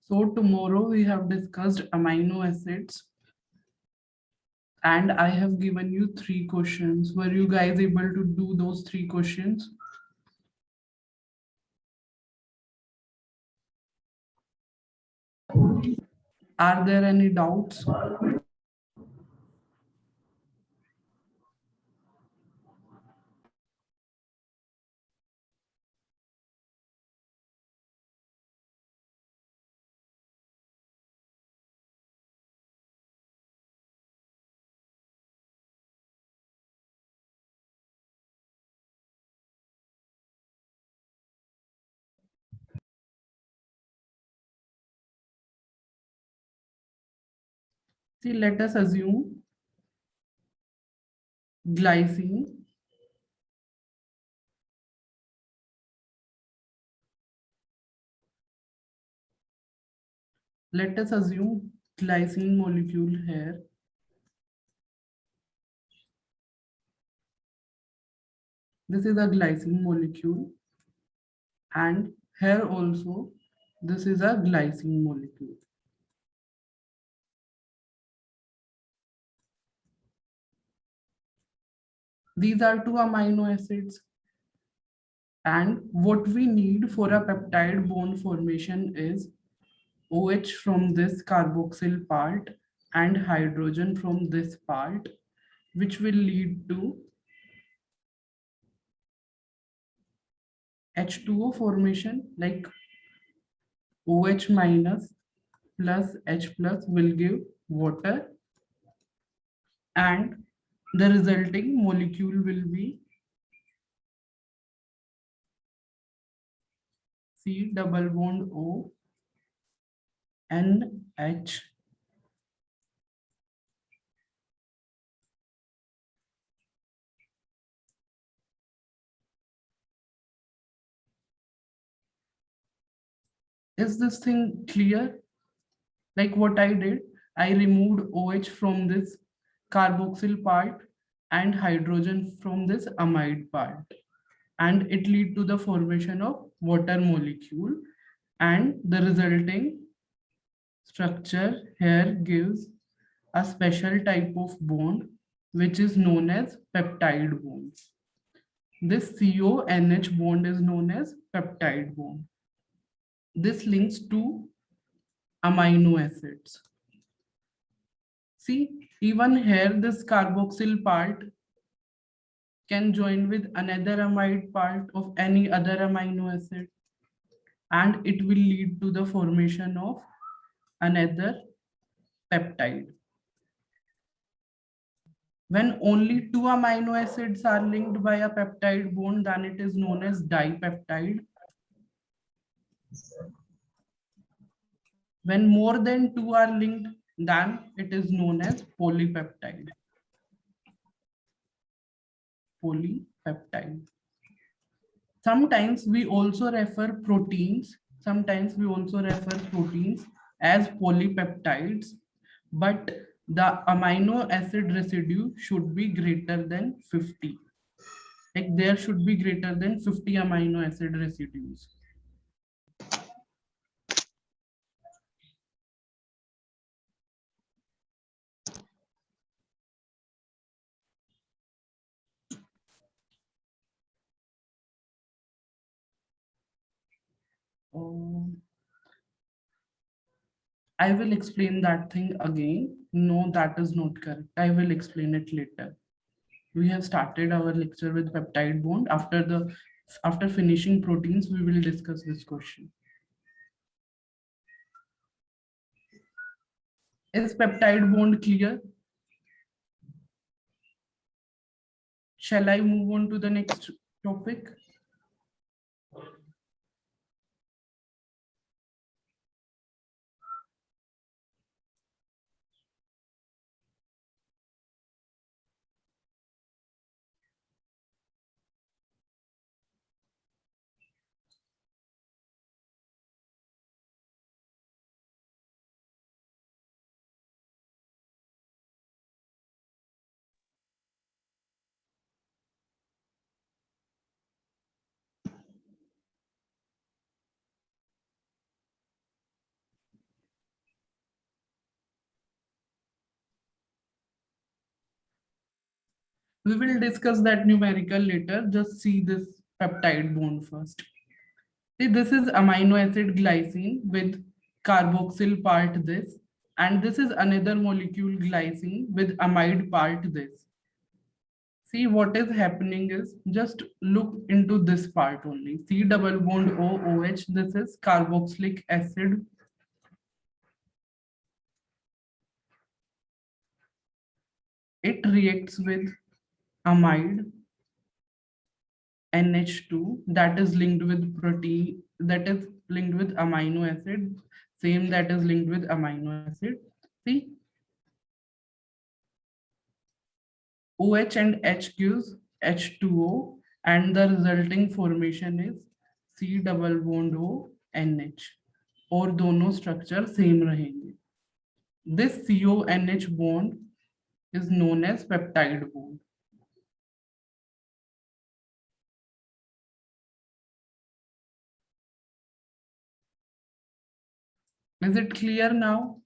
So tomorrow we have discussed amino acids and I have given you 3 questions. Were you guys able to do those 3 questions? Are there any doubts? See, let us assume glycine let us assume glycine molecule here. This is a glycine molecule and here also this is a glycine molecule. These are 2 amino acids and what we need for a peptide bond formation is OH from this carboxyl part and hydrogen from this part, which will lead to H2O formation, like OH minus plus H plus will give water and the resulting molecule will be C double bond O NH. Is this thing clear? Like what I did, I removed OH from this carboxyl part and hydrogen from this amide part. And it lead to the formation of water molecule and the resulting structure here gives a special type of bond which is known as peptide bond. This CONH bond is known as peptide bond. This links to amino acids. See, even here this carboxyl part can join with another amide part of any other amino acid and it will lead to the formation of another peptide. When only 2 amino acids are linked by a peptide bond, then it is known as dipeptide. When more than 2 are linked, then it is known as polypeptide. Polypeptide. Sometimes we also refer proteins. Sometimes we also refer proteins as polypeptides, but the amino acid residue should be greater than 50. Like there should be greater than 50 amino acid residues. I will explain that thing again. No, that is not correct. I will explain it later. We have started our lecture with peptide bond. After finishing proteins, we will discuss this question. Is peptide bond clear? Shall I move on to the next topic? We will discuss that numerical later. Just see this peptide bond first. See, this is amino acid glycine with carboxyl part this, and this is another molecule glycine with amide part this. See what is happening is just look into this part only. C double bond O OH. This is carboxylic acid. It reacts with amide NH2 that is linked with protein, that is linked with amino acid, same that is linked with amino acid. See, OH and H gives H2O, and the resulting formation is C double bond O NH, और दोनों structure same रहेंगे. This CONH bond is known as peptide bond. Is it clear now?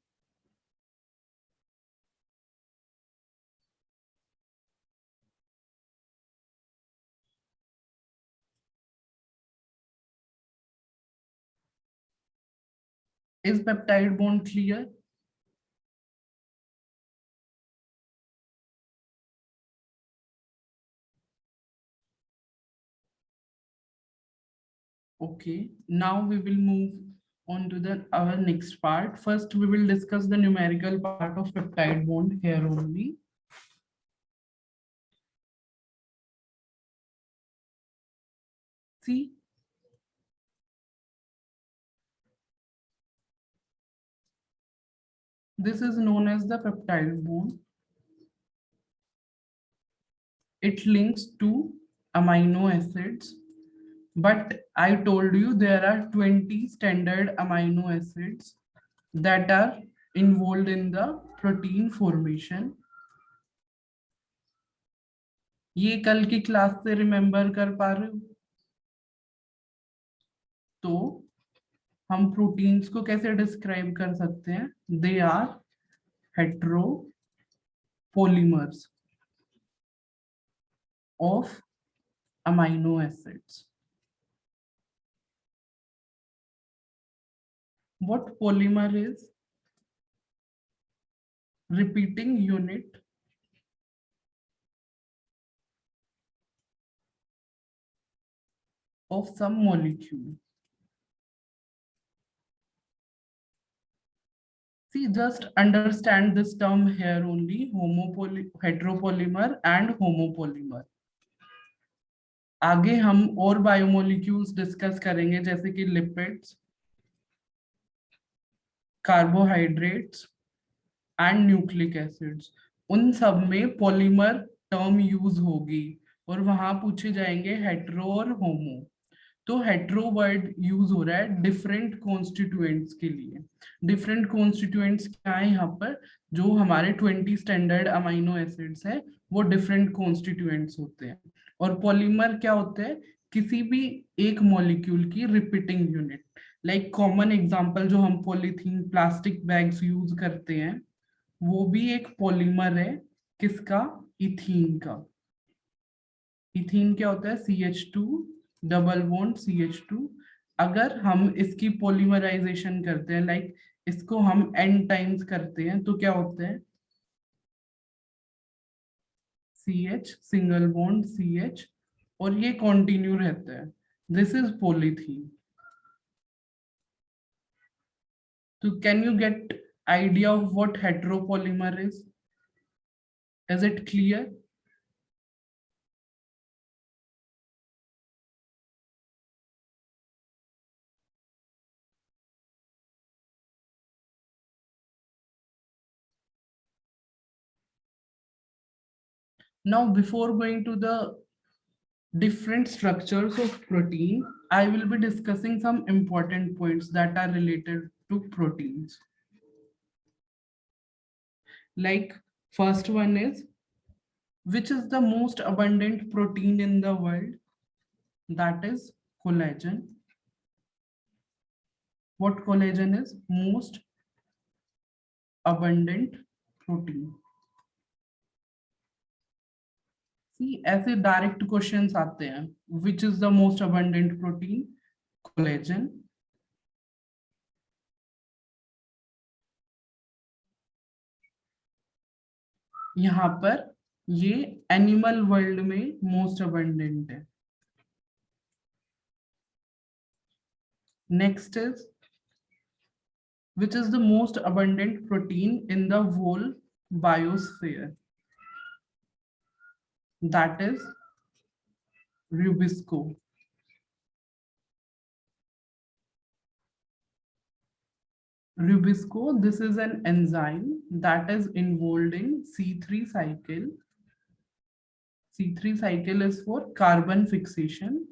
Is peptide bond clear? Okay, now we will move on to the our next part. First, we will discuss the numerical part of peptide bond here only. See, this is known as the peptide bond. It links to amino acids, but I told you there are 20 standard amino acids that are involved in the protein formation. ये कल की class से remember कर पा रहे हो? तो हम प्रोटीन्स को कैसे डिस्क्राइब कर सकते हैं? They are heteropolymers of amino acids. What polymer is? Repeating unit of some molecule. See, just understand this term here only, heteropolymer and homopolymer. आगे हम और बायोमोलिक्यूल्स डिस्कस करेंगे जैसे कि lipids, carbohydrates and nucleic acids. उन सब में polymer term use होगी और वहां पूछे जाएंगे हेट्रो और होमो. तो हेट्रो वर्ड यूज हो रहा है डिफरेंट कॉन्स्टिट्यूएंट्स के लिए. डिफरेंट कॉन्स्टिट्यूएंट्स क्या है यहाँ पर? जो हमारे 20 स्टैंडर्ड अमाइनो एसिड्स है वो डिफरेंट कॉन्स्टिट्यूएंट्स होते हैं. और पॉलीमर क्या होते हैं? किसी भी एक मॉलिक्यूल की repeating unit. Like common example जो हम पॉलीथीन प्लास्टिक बैग्स यूज करते हैं वो भी एक पॉलीमर है. किसका? इथीन का. इथीन क्या होता है? CH2 double bond CH2. अगर हम इसकी पॉलीमराइजेशन करते हैं, लाइक इसको हम n टाइम्स करते हैं, तो क्या होता है? CH सिंगल बॉन्ड CH, और ये कंटिन्यू रहता है. This is polythene. तो can you get idea of what heteropolymer is? Is it clear? Now, before going to the different structures of protein, I will be discussing some important points that are related to proteins. Like, first one is, which is the most abundant protein in the world? That is collagen. What collagen is? Most abundant protein. See, ऐसे direct questions आते हैं. Which is the most abundant protein? Collagen. यहाँ पर ये animal world में most abundant है. Next is which is the most abundant protein in the whole biosphere? That is rubisco. Rubisco, this is an enzyme that is involved in C3 cycle. C3 cycle is for carbon fixation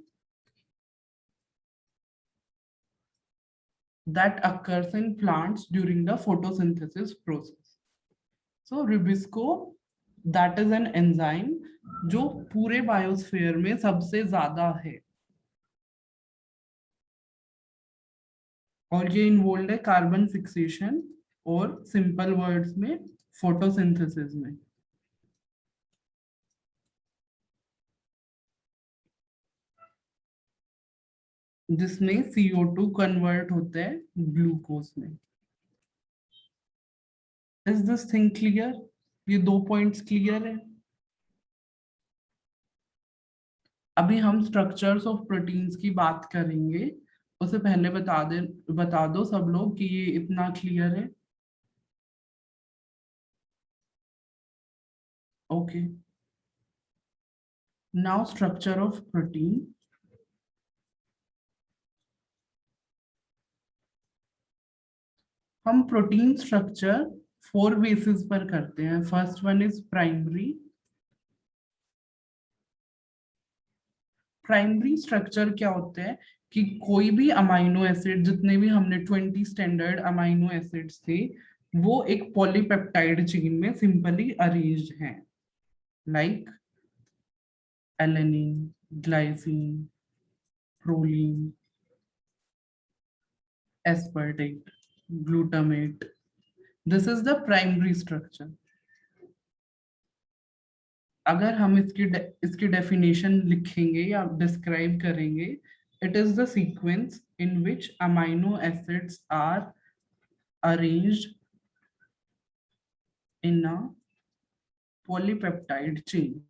that occurs in plants during the photosynthesis process. So rubisco, that is an enzyme जो पूरे biosphere में सबसे ज्यादा है और ये involve है carbon fixation और सिंपल वर्ड्स में फोटोसिंथेसिस में. जिसमें CO2 कन्वर्ट होता है ग्लूकोज में. Is this thing clear? ये 2 पॉइंट्स क्लियर है. अभी हम स्ट्रक्चर्स ऑफ प्रोटीन्स की बात करेंगे. उससे पहले बता दो सब लोग कि ये इतना क्लियर है. Okay. Now structure of protein. हम प्रोटीन स्ट्रक्चर 4 बेसिस पर करते हैं. First one is primary. Primary structure क्या होता है कि कोई भी अमाइनो एसिड, जितने भी हमने 20 स्टैंडर्ड अमाइनो एसिड्स थे, वो एक पॉलीपेप्टाइड चेन में सिंपली अरेंज्ड हैं. Like alanine, glycine, proline, aspartate, glutamate. This is the primary structure. अगर हम इसकी डेफिनेशन लिखेंगे या डिस्क्राइब करेंगे, it is the sequence in which amino acids are arranged in a polypeptide chain.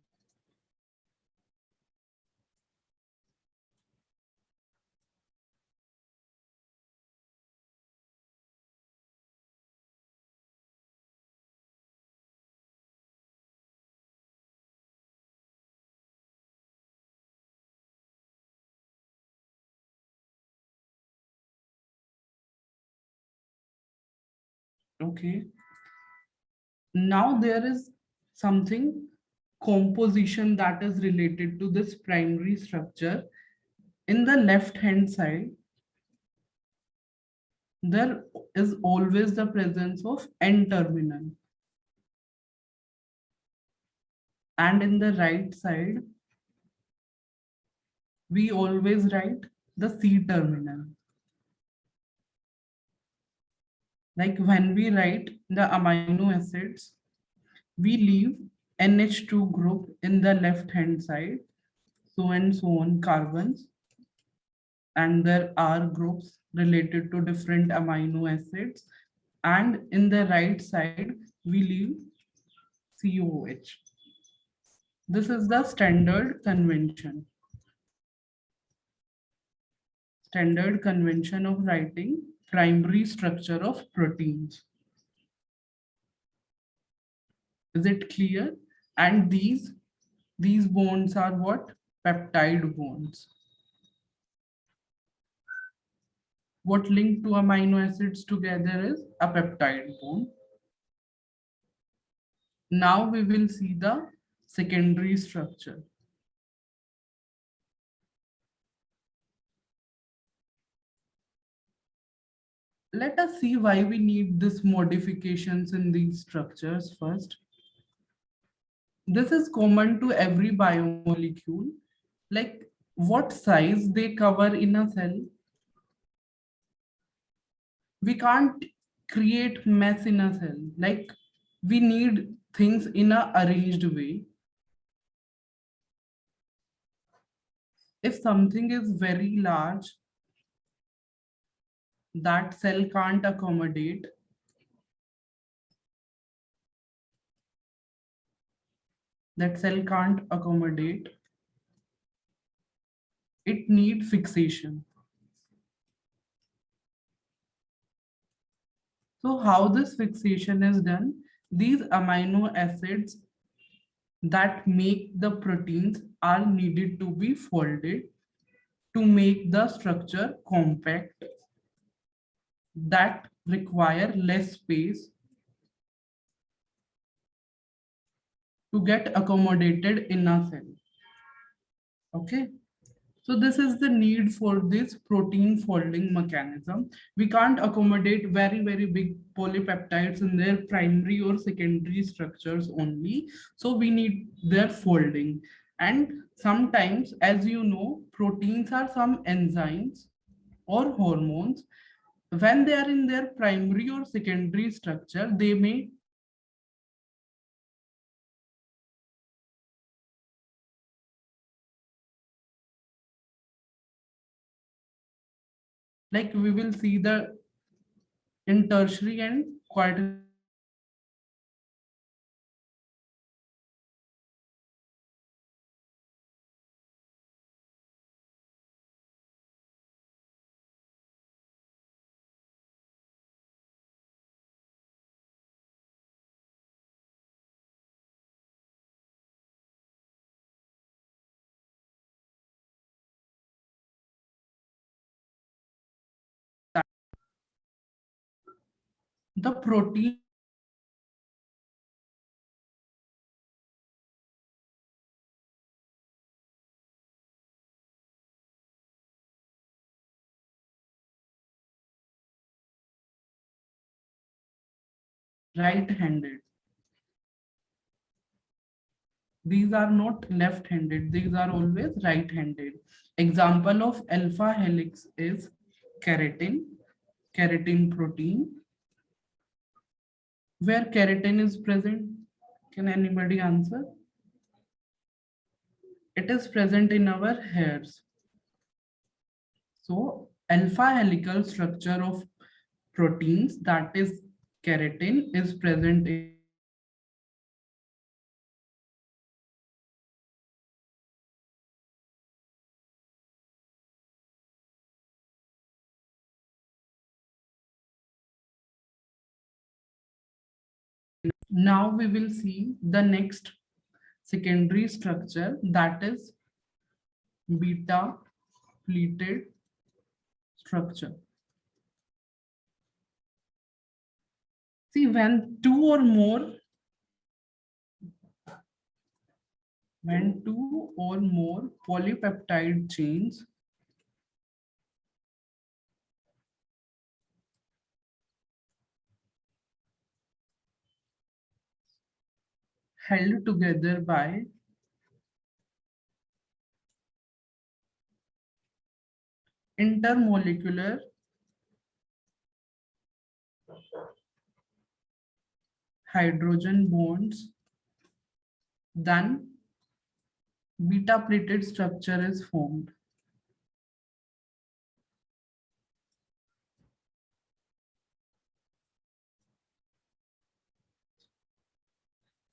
Okay. Now there is something composition that is related to this primary structure. In the left hand side, there is always the presence of N terminal. And in the right side, we always write the C terminal. Like when we write the amino acids, we leave NH2 group in the left hand side, so and so on carbons, and there are groups related to different amino acids, and in the right side we leave COH. This is the standard convention. Standard convention of writing primary structure of proteins. Is it clear? And these bonds are what? Peptide bonds. What link to amino acids together is a peptide bond. Now we will see the secondary structure. Let us see why we need these modifications in these structures first. This is common to every biomolecule. Like what size they cover in a cell. We can't create mess in a cell. Like we need things in a arranged way. If something is very large, that cell can't accommodate, that cell can't accommodate, it needs fixation. So how this fixation is done? These amino acids that make the proteins are needed to be folded to make the structure compact, that require less space to get accommodated in a cell. Okay. So this is the need for this protein folding mechanism. We can't accommodate very, very big polypeptides in their primary or secondary structures only. So we need their folding. And sometimes, as you know, proteins are some enzymes or hormones. When they are in their primary or secondary structure, they may like we will see the in tertiary and quaternary. The protein right-handed. These are not left-handed. These are always right-handed. Example of alpha helix is keratin, keratin protein. Where keratin is present? Can anybody answer? It is present in our hairs. So alpha helical structure of proteins, that is keratin, is present in. Now we will see the next secondary structure, that is beta pleated structure. See, when two or more polypeptide chains held together by intermolecular hydrogen bonds, then beta pleated structure is formed.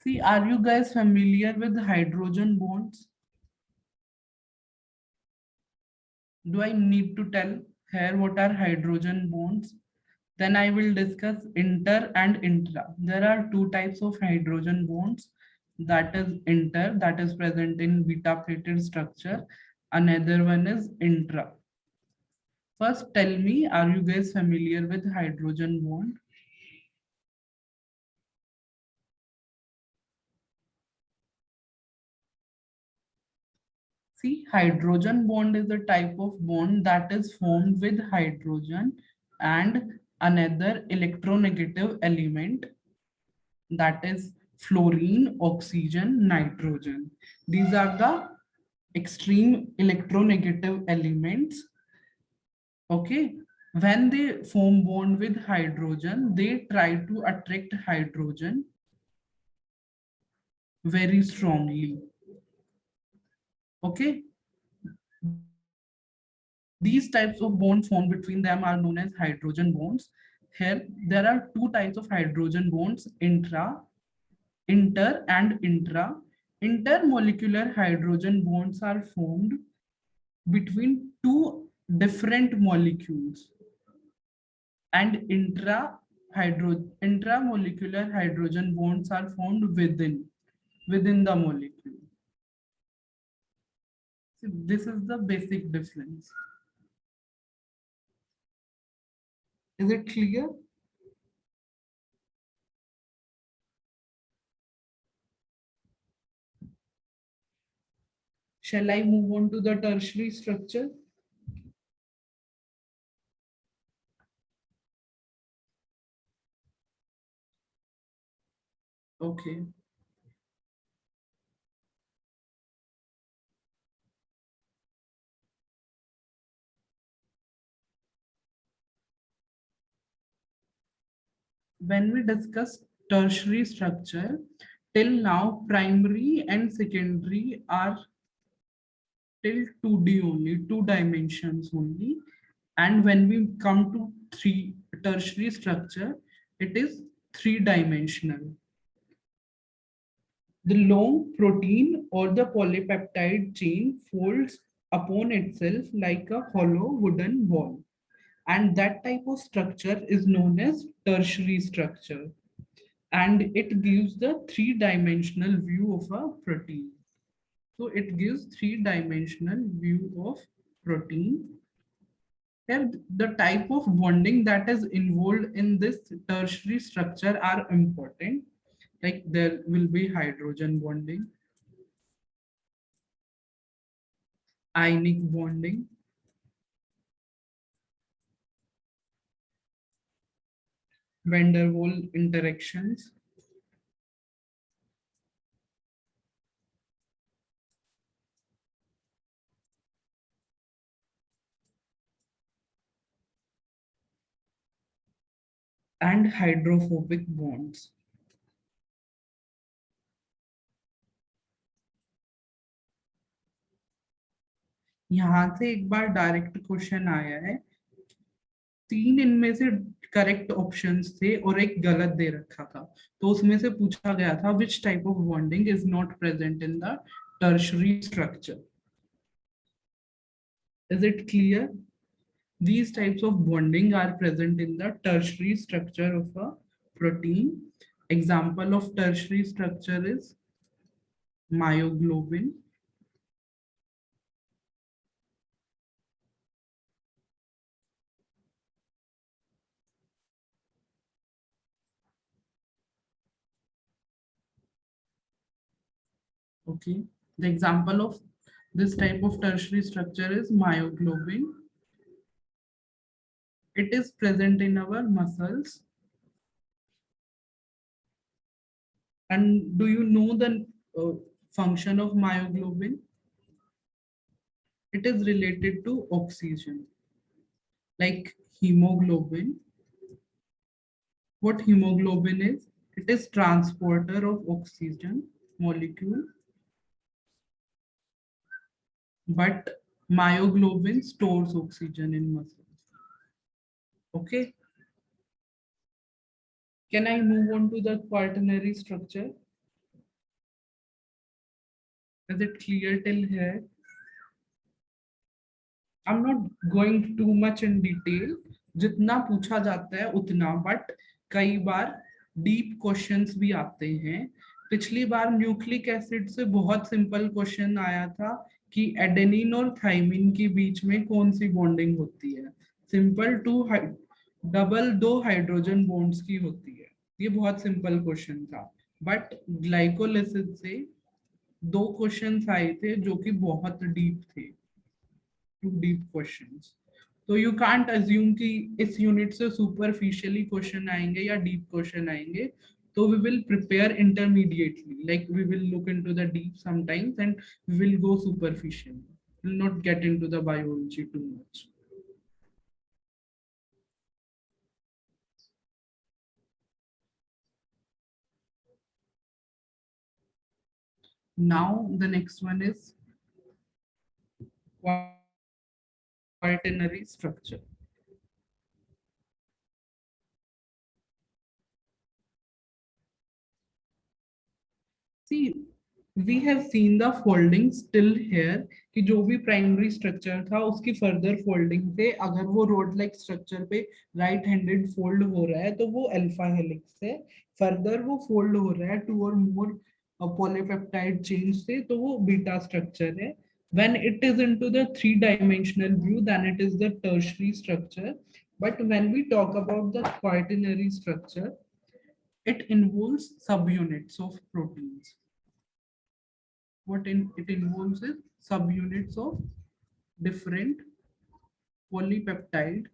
See, are you guys familiar with hydrogen bonds? Do I need to tell here what are hydrogen bonds? Then I will discuss inter and intra. There are two types of hydrogen bonds. That is inter, that is present in beta plated structure. Another one is intra. First, tell me, are you guys familiar with hydrogen bond? See, hydrogen bond is a type of bond that is formed with hydrogen and another electronegative element, that is fluorine, oxygen, nitrogen. These are the extreme electronegative elements. Okay. When they form bond with hydrogen, they try to attract hydrogen very strongly. Okay. These types of bonds formed between them are known as hydrogen bonds. Here, there are two types of hydrogen bonds, inter and intra. Intermolecular hydrogen bonds are formed between two different molecules, and intramolecular hydrogen bonds are formed within the molecule. So this is the basic difference. Is it clear? Shall I move on to the tertiary structure? Okay. When we discuss tertiary structure, till now primary and secondary are till 2D only, two dimensions only. And when we come to three tertiary structure, it is three-dimensional. The long protein or the polypeptide chain folds upon itself like a hollow wooden ball. And that type of structure is known as tertiary structure. And it gives the three-dimensional view of a protein. So it gives three-dimensional view of protein. And the type of bonding that is involved in this tertiary structure are important. Like there will be hydrogen bonding, ionic bonding, van der Waals interactions, and hydrophobic bonds. यहाँ से एक बार direct question आया है, तीन इनमें से correct options थे और एक गलत दे रखा था, तो उसमें से पूछा गया था which type of bonding is not present in the tertiary structure. Is it clear? These types of bonding are present in the tertiary structure of a protein. Example of tertiary structure is myoglobin. Okay. The example of this type of tertiary structure is myoglobin. It is present in our muscles. And do you know the function of myoglobin? It is related to oxygen. Like hemoglobin. What hemoglobin is? It is transporter of oxygen molecule, but myoglobin stores oxygen in muscles. Okay. Can I move on to the quaternary structure? Is it clear till here? I'm not going too much in detail. जितना पूछा जाता है उतना, but कई बार deep questions भी आते हैं. पिछली बार न्यूक्लिक एसिड से बहुत सिंपल क्वेश्चन आया था कि एडेनिन और थाइमिन के बीच में कौन सी बॉन्डिंग होती है. सिंपल डबल दो हाइड्रोजन बॉन्ड्स की होती है. ये बहुत सिंपल क्वेश्चन था. बट ग्लाइकोलिसिस से दो क्वेश्चंस आए थे जो कि बहुत डीप थे, टू डीप क्वेश्चंस. तो यू कांट अज्यूम कि इस यूनिट से सुपरफिशियली क्वेश्चन आएंगे या डीप क्वेश्चन आएंगे. तो we will prepare intermediately, like we will look into the deep sometimes and we will go superficial, will not get into the biology too much. Now the next one is quaternary structure. See, we have seen the folding still here कि जो भी primary structure था उसकी further folding पे अगर वो road like structure पे right handed fold हो रहा है तो वो अल्फा हेलिक्स है, फर्दर वो फोल्ड हो रहा है टू और मोर पॉलीपेप्टाइड चेन से तो वो बीटा स्ट्रक्चर है. When it is into the three-dimensional view, then it is the tertiary structure. But when we talk about the quaternary structure, it involves subunits of proteins. It involves is subunits of different polypeptide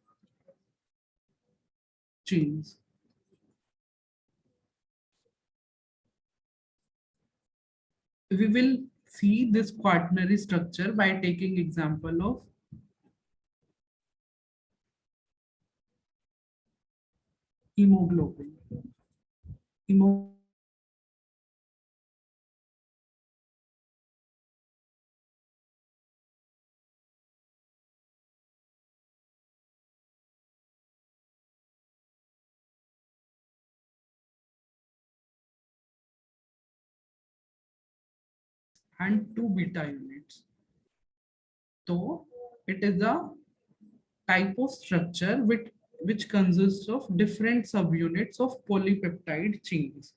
chains. We will see this quaternary structure by taking example of hemoglobin. Hemoglobin and two beta units. So it is a type of structure which consists of different subunits of polypeptide chains.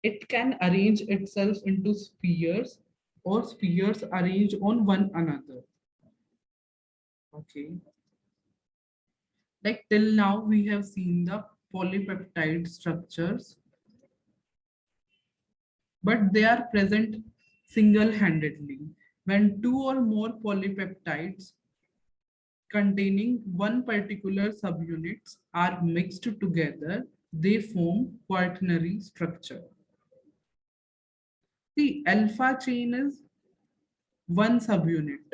It can arrange itself into spheres or spheres arranged on one another. Okay. Like till now we have seen the polypeptide structures, but they are present single-handedly. When two or more polypeptides containing one particular subunits are mixed together, they form quaternary structure. The alpha chain is one subunit.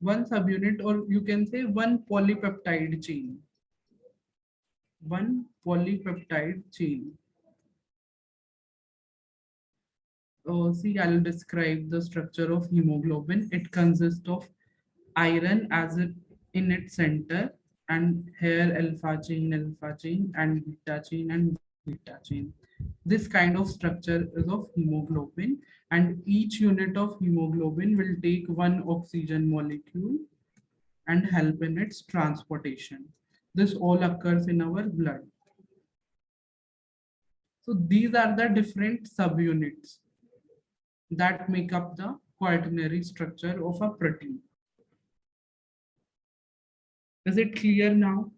One subunit, or you can say one polypeptide chain. One polypeptide chain. See, I'll describe the structure of hemoglobin. It consists of iron as it in its center, and here alpha chain, and beta chain. This kind of structure is of hemoglobin, and each unit of hemoglobin will take one oxygen molecule and help in its transportation. This all occurs in our blood. So these are the different subunits that make up the quaternary structure of a protein. Is it clear now?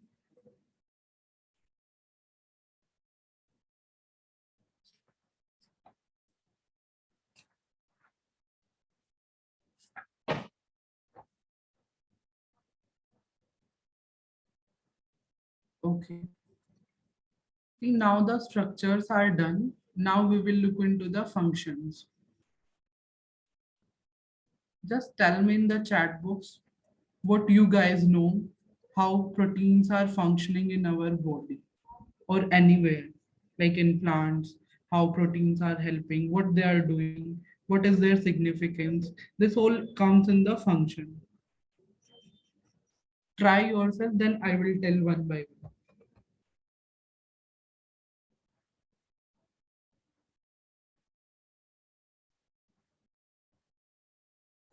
Okay. See, now the structures are done. Now we will look into the functions. Just tell me in the chat box what you guys know, how proteins are functioning in our body or anywhere, like in plants, how proteins are helping, what they are doing, what is their significance. This all comes in the function. Try yourself, then I will tell one by one.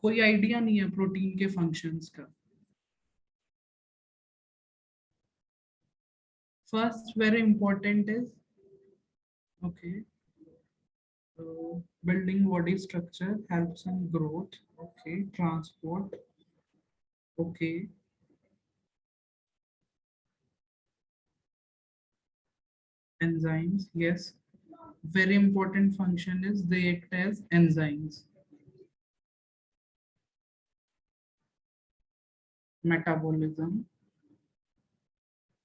कोई idea नहीं है protein के functions का. First, very important is, okay, building body structure helps in growth. Okay, transport. Okay, enzymes. Yes, very important function is they act as enzymes. Metabolism.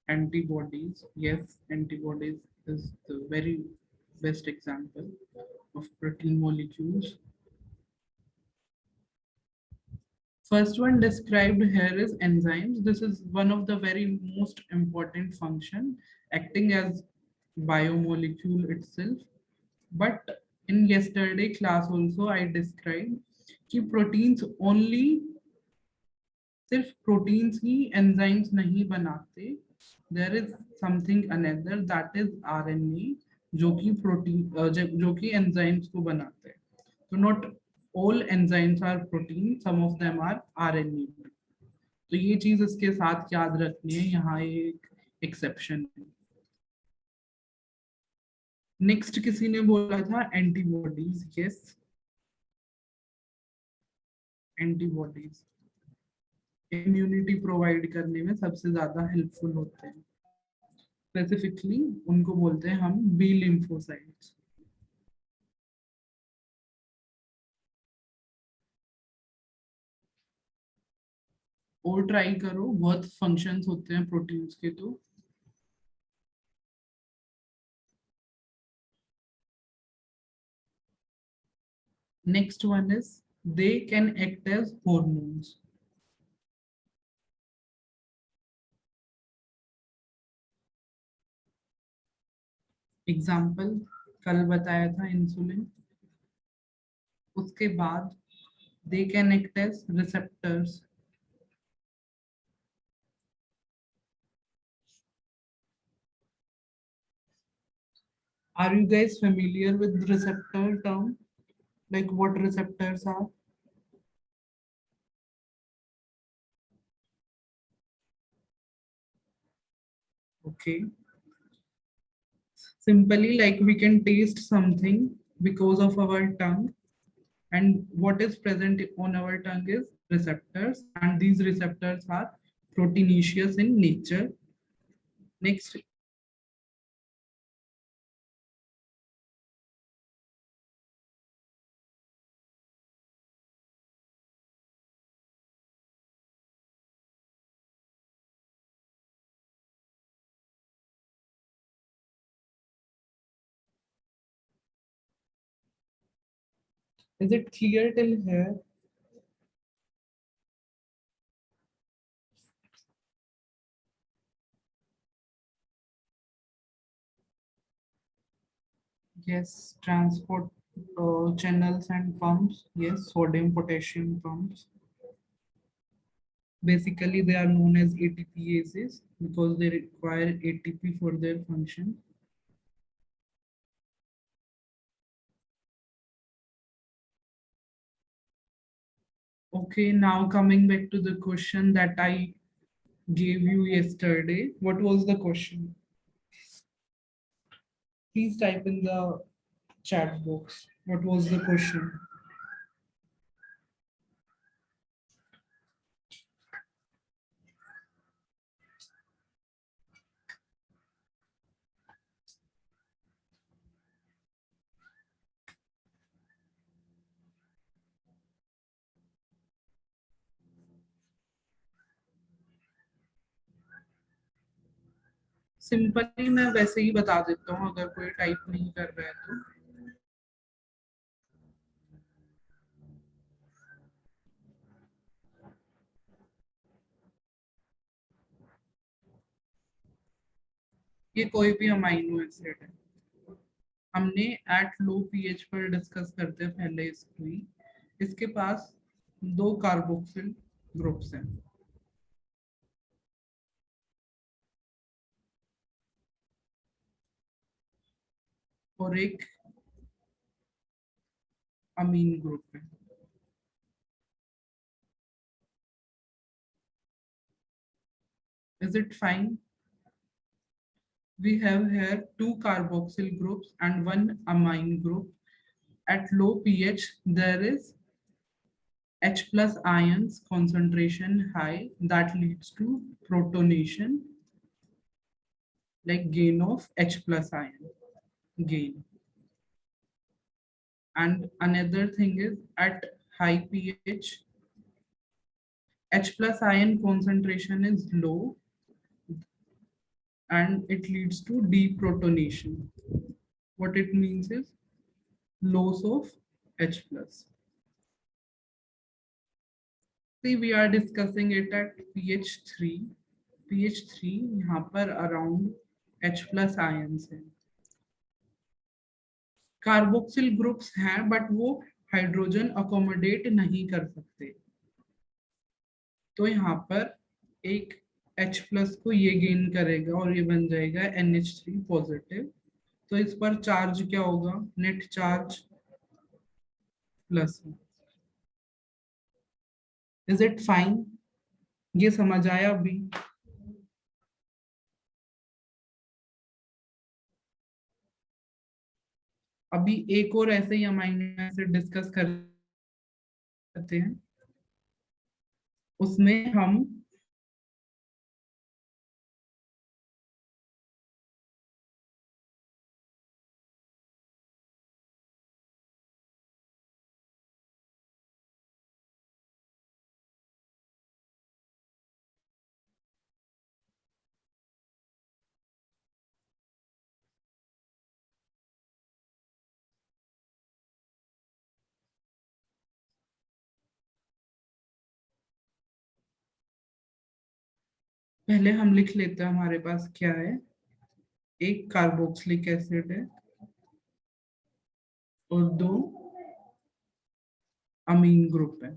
Antibodies. Yes, antibodies is the very best example of protein molecules. First one described here is enzymes. This is one of the very most important function, acting as biomolecule itself. But In yesterday class also I described कि proteins only सिर्फ proteins ही enzymes नहीं बनाते, there is something another that is RNA, जो कि protein जो कि enzymes को बनाते हैं. तो not all enzymes are protein, some of them are RNA. तो ये चीज इसके साथ याद रखनी है, यहाँ एक एक्सेप्शन है. नेक्स्ट किसी ने बोला था antibodies. Yes, antibodies immunity provide करने में सबसे ज्यादा हेल्पफुल होते हैं. स्पेसिफिकली उनको बोलते हैं हम बी लिम्फोसाइट्स. और ट्राई करो, बहुत फंक्शंस होते हैं प्रोटीन्स के. तो next one is they can act as hormones. Example कल बताया था इंसुलिन. उसके बाद they can act as receptors. Are you guys familiar with receptor term? Like what receptors are? Okay. Simply, like we can taste something because of our tongue, and what is present on our tongue is receptors, and these receptors are proteinaceous in nature. Next, is it clear till here? Yes, transport channels and pumps. Yes, sodium potassium pumps. Basically, they are known as ATPases because they require ATP for their function. Okay, now coming back to the question that I gave you yesterday. What was the question? Please type in the chat box. What was the question? Simply मैं वैसे ही बता देता हूँ अगर कोई type नहीं कर रहा है तो. ये कोई भी अमाइनो एसिड है. हमने एट लो पीएच पर डिस्कस करते हैं पहले इसको ही. इसके पास दो कार्बोक्सिल ग्रुप्स हैं और एक अमीन ग्रुप है. Is it fine? We have here two carboxyl groups and one amine group. At low pH, there is H plus ions concentration high that leads to protonation, like gain of H plus ion gain. And another thing is at high pH, H plus ion concentration is low and it leads to deprotonation. What it means is loss of H plus. See, we are discussing it at pH 3. pH 3 यहाँ पर around H plus ions है. Carboxyl groups हैं but वो hydrogen accommodate नहीं कर सकते, तो यहाँ पर एक H प्लस को ये गेन करेगा और ये बन जाएगा NH3 पॉजिटिव। तो इस पर चार्ज क्या होगा, net charge plus. Is it fine? ये समझ आया अभी? अभी एक और ऐसे ही अमाइनो एसिड डिस्कस करते हैं, उसमें हम पहले हम लिख लेते हैं हमारे पास क्या है। एक कार्बोक्सिलिक एसिड है और दो अमीन ग्रुप है।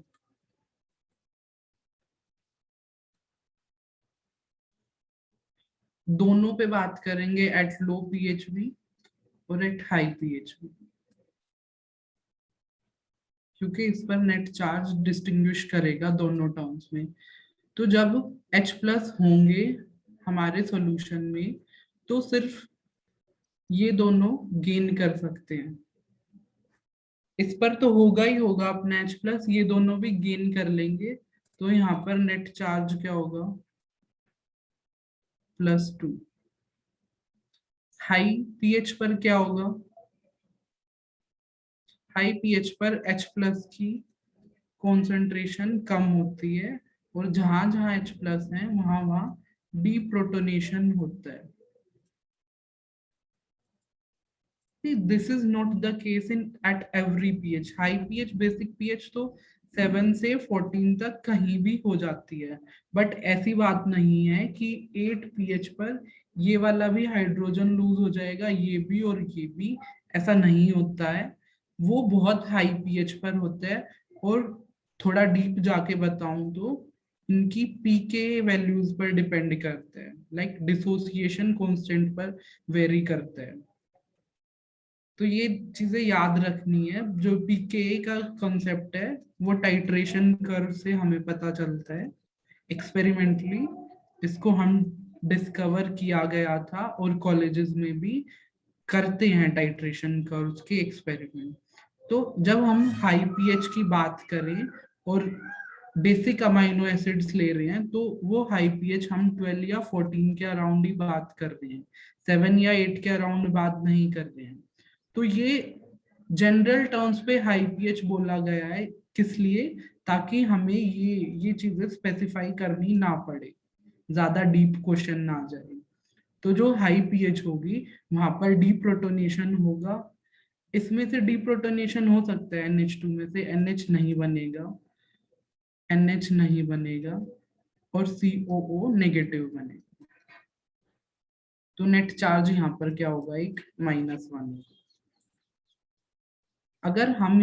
दोनों पे बात करेंगे एट लो पीएच भी और एट हाई पीएच भी, क्योंकि इस पर नेट चार्ज डिस्टिंग्विश करेगा दोनों टर्म्स में। तो जब H प्लस होंगे हमारे सॉल्यूशन में, तो सिर्फ ये दोनों गेन कर सकते हैं। इस पर तो होगा ही होगा अपना H प्लस, ये दोनों भी गेन कर लेंगे। तो यहाँ पर नेट चार्ज क्या होगा, +2। हाई पीएच पर क्या होगा, हाई पीएच पर H प्लस की कॉन्सेंट्रेशन कम होती है, और जहां जहां H प्लस है वहां वहां डीप्रोटोनेशन होता है। This is not the case in at every pH. High pH basic pH तो 7 से 14 तक कहीं भी हो जाती है, बट ऐसी बात नहीं है कि 8 पीएच पर ये वाला भी हाइड्रोजन लूज हो जाएगा, ये भी और ये भी। ऐसा नहीं होता है, वो बहुत हाई पीएच पर होता है। और थोड़ा डीप जाके बताऊं तो इनकी पीके वैल्यूज पर डिपेंड करते हैं, लाइक डिसोसिएशन कांस्टेंट पर वेरी करते हैं। तो ये चीजें याद रखनी है। जो पीके का कंसेप्ट है वो टाइट्रेशन कर्व से हमें पता चलता है एक्सपेरिमेंटली। इसको हम डिस्कवर किया गया था और कॉलेजेस में भी करते हैं टाइट्रेशन कर्व्स के एक्सपेरिमेंट। तो जब हम हाई पीएच की बात करें और बेसिक अमाइनो एसिड्स ले रहे हैं, तो वो हाई पीएच हम 12 या 14 के अराउंड ही बात कर रहे हैं, 7 या 8 के अराउंड बात नहीं कर रहे हैं। तो ये जनरल टर्म्स पे हाई पीएच बोला गया है, किस लिए, ताकि हमें ये चीजें स्पेसिफाई करनी ना पड़े, ज्यादा डीप क्वेश्चन ना जाए। तो जो हाई पीएच होगी वहां पर डीप्रोटोनेशन होगा। इसमें से डीप्रोटोनेशन हो सकता है NH2 में से, NH नहीं बनेगा, NH नहीं बनेगा, और COO नेगेटिव बनेगा। तो नेट चार्ज यहाँ पर क्या होगा, एक -1। अगर हम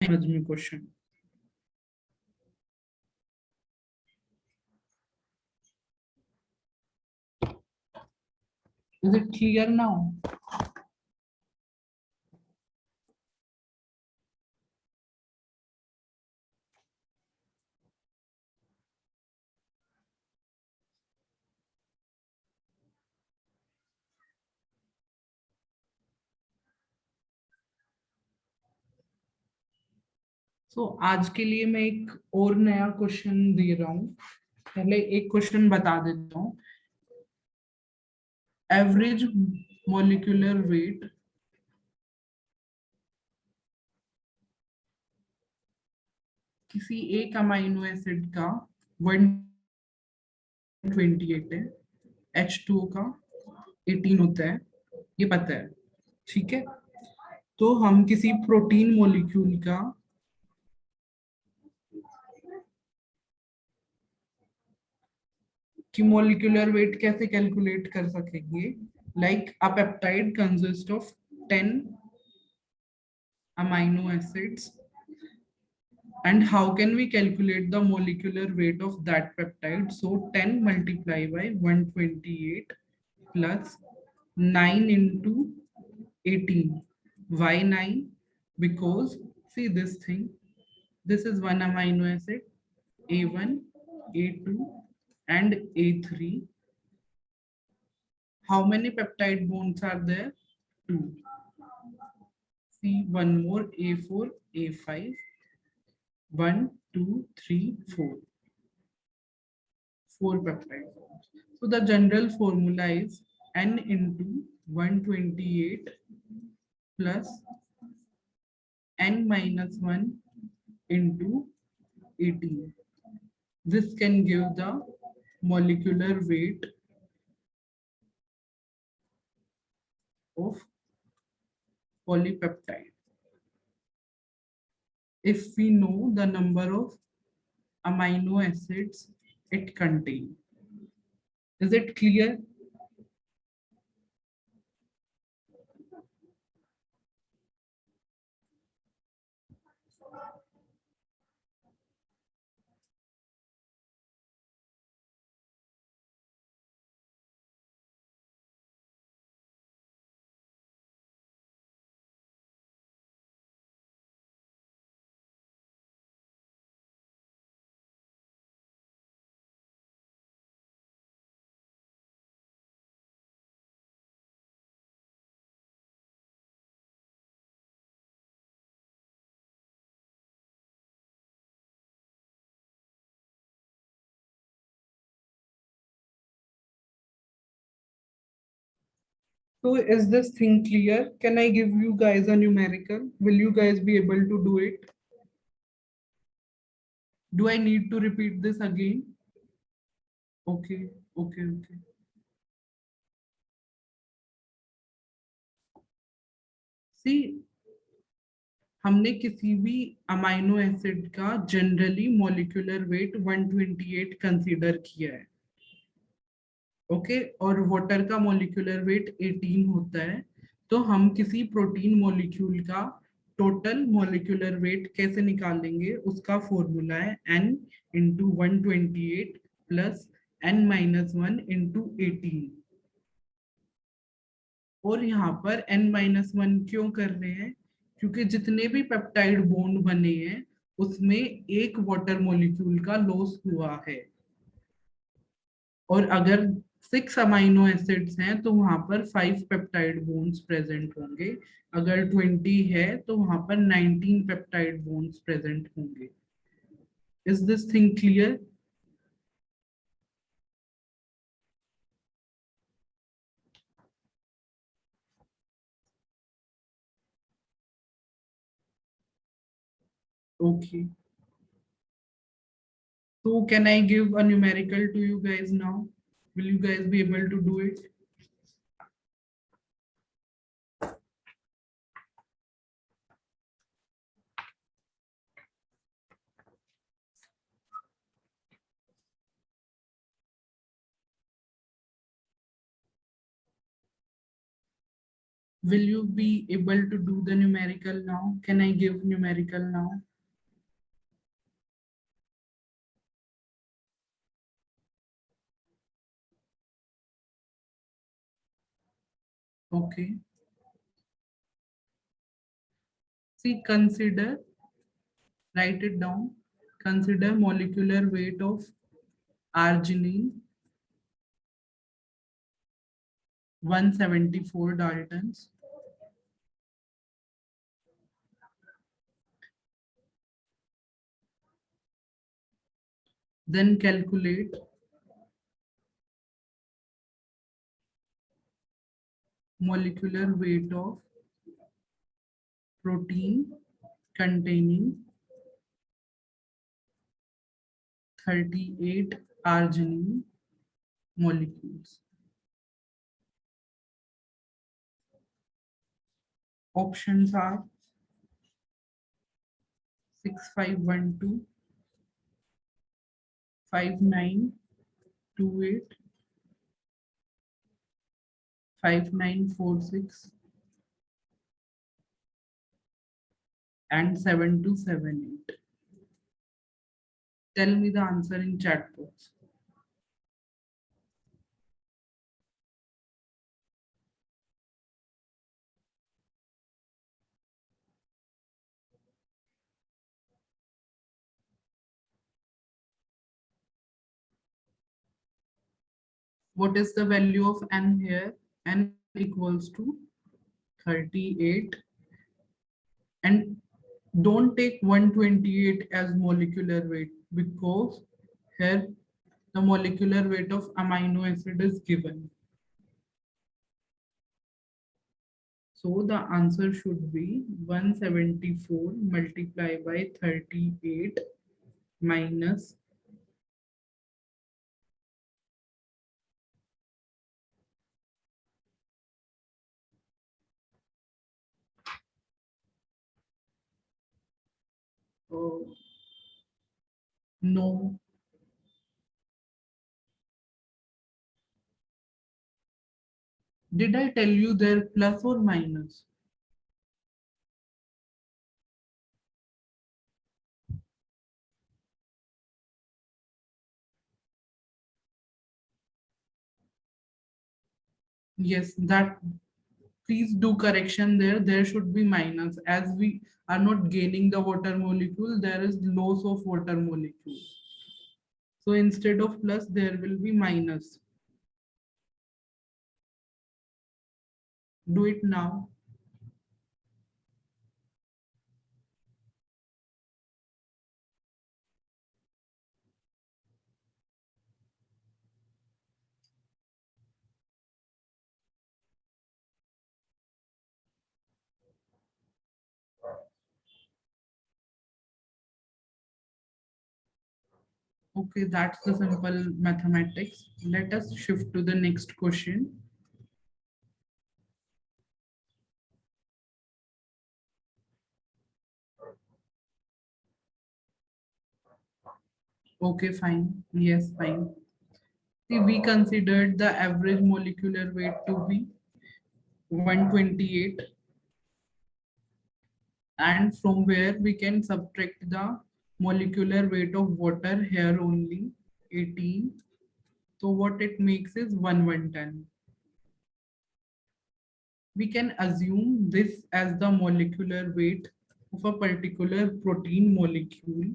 समझ में question, is it clear now? So आज के लिए मैं एक और नया क्वेश्चन दे रहा हूँ। पहले एक क्वेश्चन बता देता हूँ। एवरेज मोलिकुलर वेट किसी एक अमाइनो एसिड का 128 है, H2O का 18 होता है, ये पता है। ठीक है, तो हम किसी प्रोटीन मॉलिक्यूल का कि मॉलिक्यूलर वेट कैसे कैलकुलेट कर सकेंगे, like a peptide consist of 10 amino acids, and how can we calculate the molecular weight of that peptide? So 10 multiplied by 128 plus 9 into 18. Why 9? Because see this thing, this is one amino acid, A1, A2, and A3. How many peptide bonds are there? Two. See one more, A4, A5, 1, 2, 3, 4. Four peptide bonds. So the general formula is N into 128 plus N minus 1 into 18. This can give the molecular weight of polypeptide. If we know the number of amino acids it contains. Is it clear? So is this thing clear? Can I give you guys a numerical? Will you guys be able to do it? Do I need to repeat this again? Okay, okay, okay. See, हमने किसी भी amino acid का generally molecular weight 128 consider किया है, okay, और water का molecular weight 18 होता है। तो हम किसी प्रोटीन मॉलिक्यूल का टोटल मॉलिक्यूलर वेट कैसे निकालेंगे, उसका फॉर्मूला है n into 128 plus n minus 1 into 18। और यहाँ पर n माइनस 1 क्यों कर रहे हैं? क्योंकि जितने भी पेप्टाइड बॉन्ड बने हैं उसमें एक वाटर मॉलिक्यूल का लॉस हुआ है, और अगर 6 अमाइनो एसिड्स हैं तो वहां पर 5 पेप्टाइड बॉन्ड्स प्रेजेंट होंगे, अगर 20 है तो वहां पर 19 पेप्टाइड बॉन्ड्स प्रेजेंट होंगे। Is this thing clear? Okay, so can I give a numerical to you guys now? Will you guys be able to do it? Will you be able to do the numerical now? Can I give numerical now? Okay. See, consider, write it down. Consider molecular weight of arginine 174 Daltons. Then calculate molecular weight of protein containing 38 arginine molecules. Options are 6512, 5928, 5946, and 7278. Tell me the answer in chat box. What is the value of n here? N equals to 38. And don't take 128 as molecular weight, because here the molecular weight of amino acid is given. So the answer should be 174 multiplied by 38 minus no. Did I tell you there plus or minus? Yes, that, please do correction there. There should be minus. As we are not gaining the water molecule, there is loss of water molecule. So instead of plus, there will be minus. Do it now. Okay, that's the simple mathematics. Let us shift to the next question. Okay, fine. Yes, fine. See, we considered the average molecular weight to be 128, and from where we can subtract the molecular weight of water here only 18. So what it makes is 110. We can assume this as the molecular weight of a particular protein molecule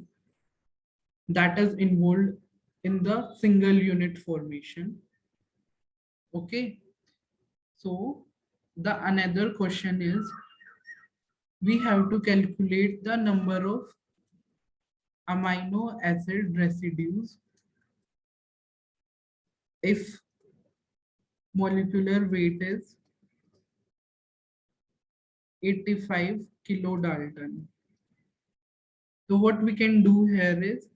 that is involved in the single unit formation. Okay, so the another question is, we have to calculate the number of amino acid residues if molecular weight is 85 kilodalton. So what we can do here is,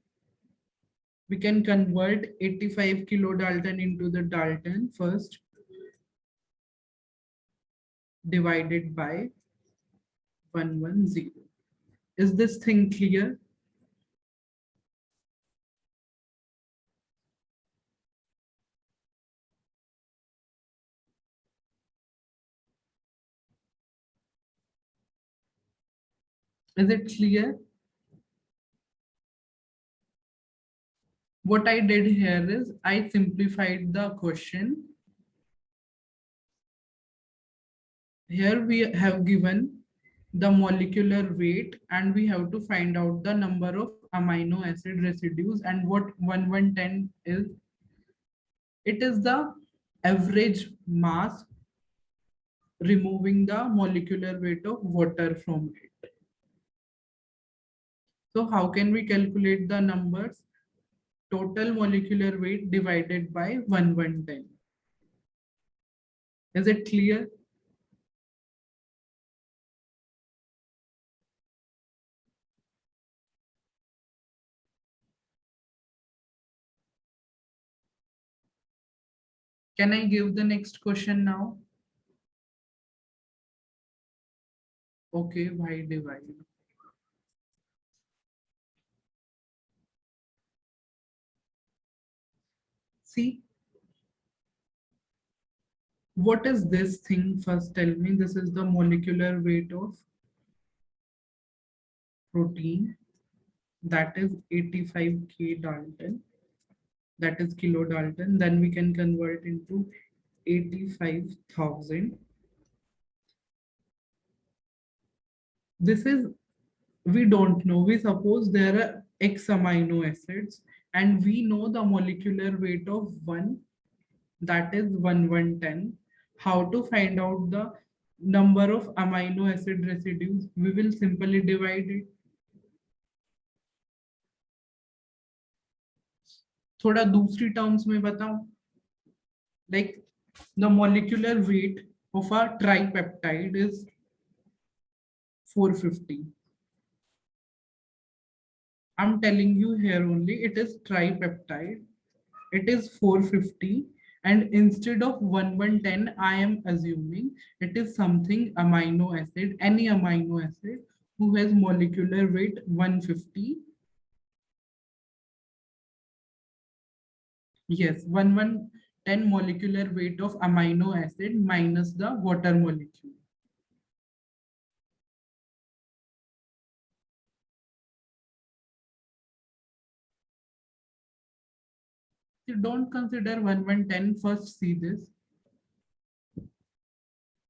we can convert 85 kilodalton into the Dalton first, divided by 110. Is this thing clear? Is it clear? What I did here is, I simplified the question. Here we have given the molecular weight, and we have to find out the number of amino acid residues, and what 110 is. It is the average mass removing the molecular weight of water from it. So how can we calculate the numbers? Total molecular weight divided by 110. Is it clear? Can I give the next question now? Okay भाई divide see what is this thing first tell me this is the molecular weight of protein that is 85k Dalton that is kilodalton then we can convert into 85,000 this is we don't know we suppose there are x amino acids and we know the molecular weight of one that is 1110 how to find out the number of amino acid residues we will simply divide it थोड़ा दूसरी terms में बताओ like the molecular weight of a tripeptide is 450. I'm telling you here only it is tripeptide. It is 450 and instead of 1110 I am assuming it is something amino acid, any amino acid who has molecular weight 150. Yes, 1110 molecular weight of amino acid minus the water molecule. You don't consider 1110 first see this.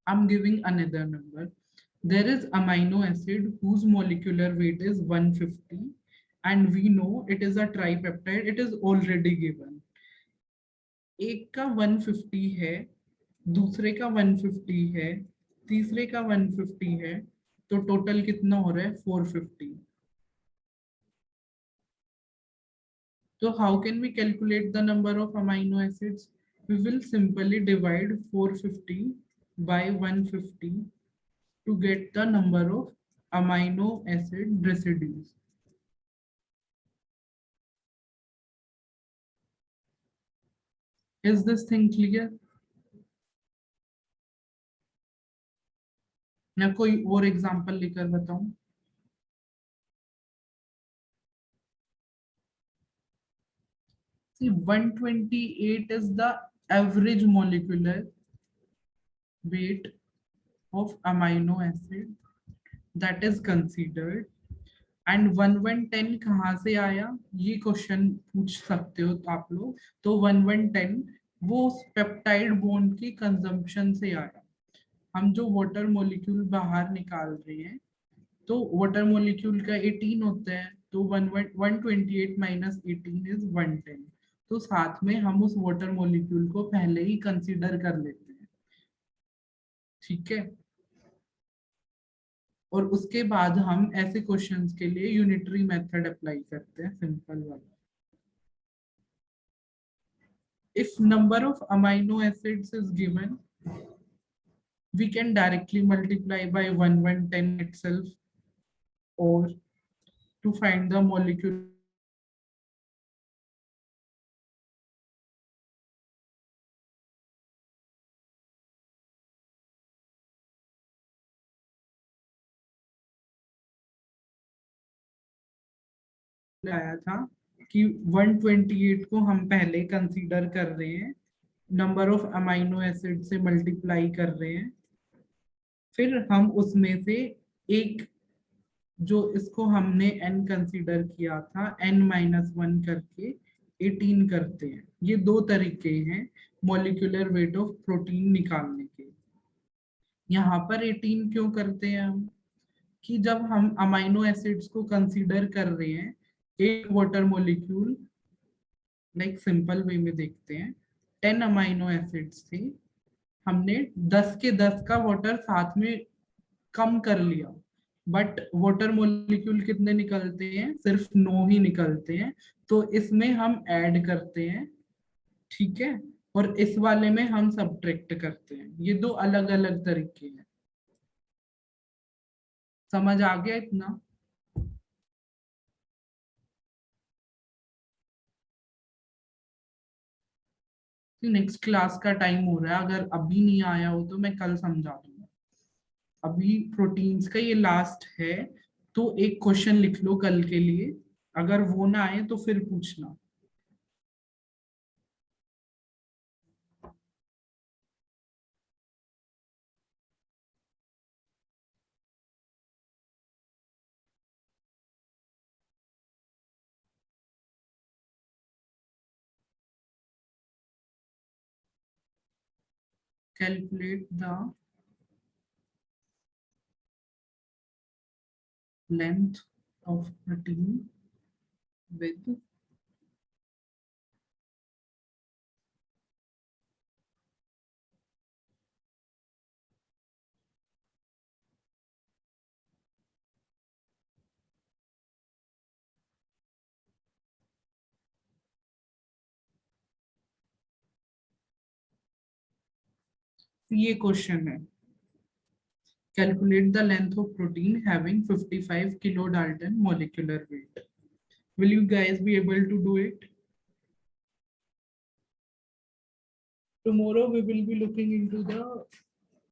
I'm giving another number. There is amino acid whose molecular weight is 150 and we know it is a tripeptide. It is already given. एक का 150 है, दूसरे का 150 है, तीसरे का 150 है, तो टोटल कितना हो रहा है 450. So how can we calculate the number of amino acids? We will simply divide 450 by 150 to get the number of amino acid residues. Is this thing clear? मैं कोई और एग्जांपल लेकर बताऊं See 128 is the average molecular weight of amino acid that is considered and 1110 कहाँ से आया ये question पूछ सकते हो तो आप लोग तो 1110 वो पेप्टाइड बॉन्ड की कंजम्पशन से आया हम जो वाटर मॉलिक्यूल बाहर निकाल रहे हैं तो वाटर मॉलिक्यूल का 18 होता है तो 128 माइनस 18 इज 110 तो साथ में हम उस वाटर मॉलिक्यूल को पहले ही कंसीडर कर लेते हैं ठीक है और उसके बाद हम ऐसे क्वेश्चंस के लिए यूनिटरी मेथड अप्लाई करते हैं सिंपल वाला if number of amino acids is given we can directly multiply by 1110 itself or to find the molecule आया था कि 128 को हम पहले कंसीडर कर रहे हैं नंबर ऑफ अमाइनो एसिड से मल्टीप्लाई कर रहे हैं फिर हम उसमें से एक जो इसको हमने n कंसीडर किया था n-1 करके 18 करते हैं ये दो तरीके हैं मॉलिक्यूलर वेट ऑफ प्रोटीन निकालने के यहाँ पर 18 क्यों करते हैं हम कि जब हम अमाइनो एसिड्स को कंसीडर कर रहे हैं एक water molecule like simple way में देखते हैं 10 अमाइनो एसिड्स थे हमने 10 के 10 का वाटर साथ में कम कर लिया बट वाटर मॉलिक्यूल कितने निकलते हैं सिर्फ 9 ही निकलते हैं तो इसमें हम ऐड करते हैं ठीक है और इस वाले में हम सब्ट्रैक्ट करते हैं ये दो अलग अलग तरीके हैं समझ आ गया इतना नेक्स्ट क्लास का टाइम हो रहा है अगर अभी नहीं आया हो तो मैं कल समझा दूंगा अभी प्रोटीन्स का ये लास्ट है, तो एक क्वेश्चन लिख लो कल के लिए, अगर वो ना आए तो फिर पूछना। Calculate the length of protein with ये क्वेश्चन है, calculate the length of protein having 55 kilodalton molecular weight. Will you guys be able to do it? Tomorrow we will be looking into the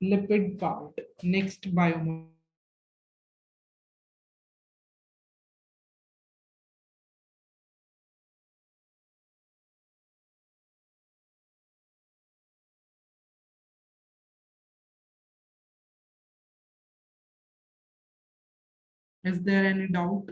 lipid part, next biomolecule. Is there any doubt?